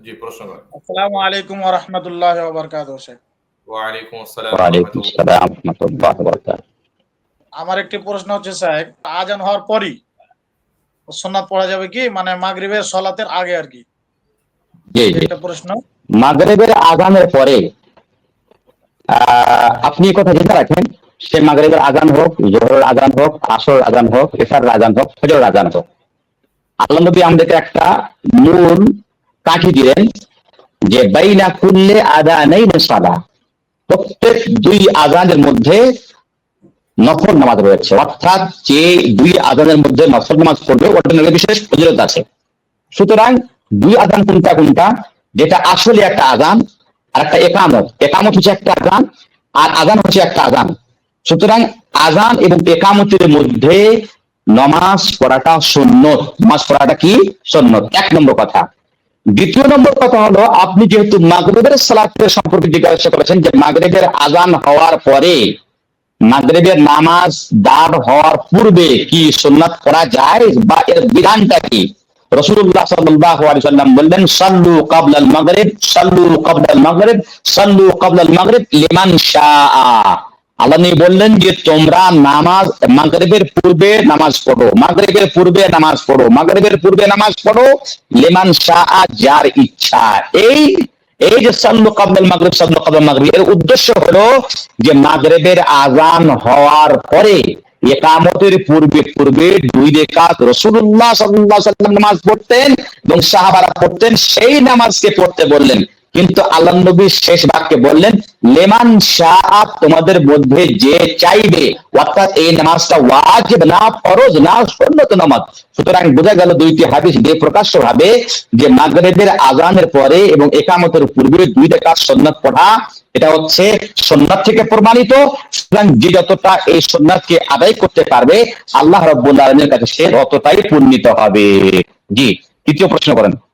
জি, প্রশ্ন করেন। আসসালামু আলাইকুম ওয়া রাহমাতুল্লাহি ওয়া বারাকাতুহু শেখ। ওয়া আলাইকুম আসসালাম ওয়া ওয়ালাইকুম রাহমাতুল্লাহ। আসসালাম ওয়া রাহমাতুল্লাহি ওয়া বারাকাতুহু। আমার একটি প্রশ্ন হচ্ছে শেখ, আজান হওয়ার পরই সুন্নাত পড়া যাবে কি? মানে মাগরিবের সালাতের আগে আর কি। জি জি, একটা প্রশ্ন। মাগরিবের আযানের পরে আপনি এই কথা জেনে রাখেন, সে মাগরিবের আযান হোক, যোহরের আযান হোক, আসরের আযান হোক, ইশারের আযান হোক, ফজরের আযান হোক, আল্লাহ নবী আমাদেরকে একটা মূল কাঠি দিলেন যে বাইনা কুল্লি আযানাইন সালাহ, প্রত্যেক দুই আযানের মধ্যে নফল নামাজ রয়েছে, অর্থাৎ যে দুই আযানের মধ্যে নফল নামাজ পড়বে ওটার বিশেষ ফজিলত আছে। সুতরাং দুই আযান কোনটা কোনটা? যেটা আসলে একটা আযান আর একটা একামত। একামত হচ্ছে একটা আযান আর আযান হচ্ছে একটা আযান। সুতরাং আযান এবং একামতের মধ্যে নামাজ পড়াটা সুন্নত। নামাজ পড়াটা কি? সুন্নত, এক নম্বর কথা। দ্বিতীয় নম্বর কথা হলো, আপনি যেহেতু মাগরিবের সালাতের সম্পর্কে জিজ্ঞাসা করেছেন যে মাগরিবের আযান হওয়ার পরে মাগরিবের নামাজ দাঁড় হওয়ার পূর্বে কি সুন্নাত পড়া যায় বা এর বিধানটা কি? রাসূলুল্লাহ সাল্লাল্লাহু আলাইহি ওয়াসাল্লাম বললেন, সাল্লু ক্বাবলাল মাগরিব, সাল্লু ক্বাবলাল মাগরিব, সাল্লু ক্বাবলাল মাগরিব লিমান শাআ। আল্লাহ নবী বললেন যে তোমরা নামাজ মাগরিবের পূর্বে নামাজ পড়ো, মাগরিবের পূর্বে নামাজ পড়ো, মাগরিবের পূর্বে নামাজ পড়ো লিমান শাআ, যার ইচ্ছা। এই এই যে সাল্লু ক্বাবলাল মাগরিব, সাল্লু ক্বাবলাল মাগরিব, এর উদ্দেশ্য হলো যে মাগরিবের আযান হওয়ার পরে ইকামতের পূর্বে পূর্বে দুই রাকাত রাসূলুল্লাহ সাল্লাল্লাহু আলাইহি ওয়াসাল্লাম নামাজ পড়তেন এবং সাহাবারা পড়তেন, সেই নামাজকে পড়তে বললেন। কিন্তু আল্লাহ নবী শেষ বাক্যে বললেন, লিমান শাআ, তোমাদের মধ্যে যে চাইবে, অর্থাৎ এই নামাজটা ওয়াজিব না, ফরজ না, সুন্নত নামাজ। সুতরাং বোঝা গেল দুইটি হাদিস দিয়ে প্রকাশ্য ভাবে যে মাগরিবের আযানের পরে এবং ইকামতের পূর্বে দুই রাকাত সুন্নাত পড়া, এটা হচ্ছে সুন্নাত থেকে প্রমাণিত। সুতরাং যে যতটা এই সুন্নাতকে আদায় করতে পারবে আল্লাহ রাব্বুল আলামিনের কাছে সে ততটাই পুণ্যিত হবে। জি, তৃতীয় প্রশ্ন করেন।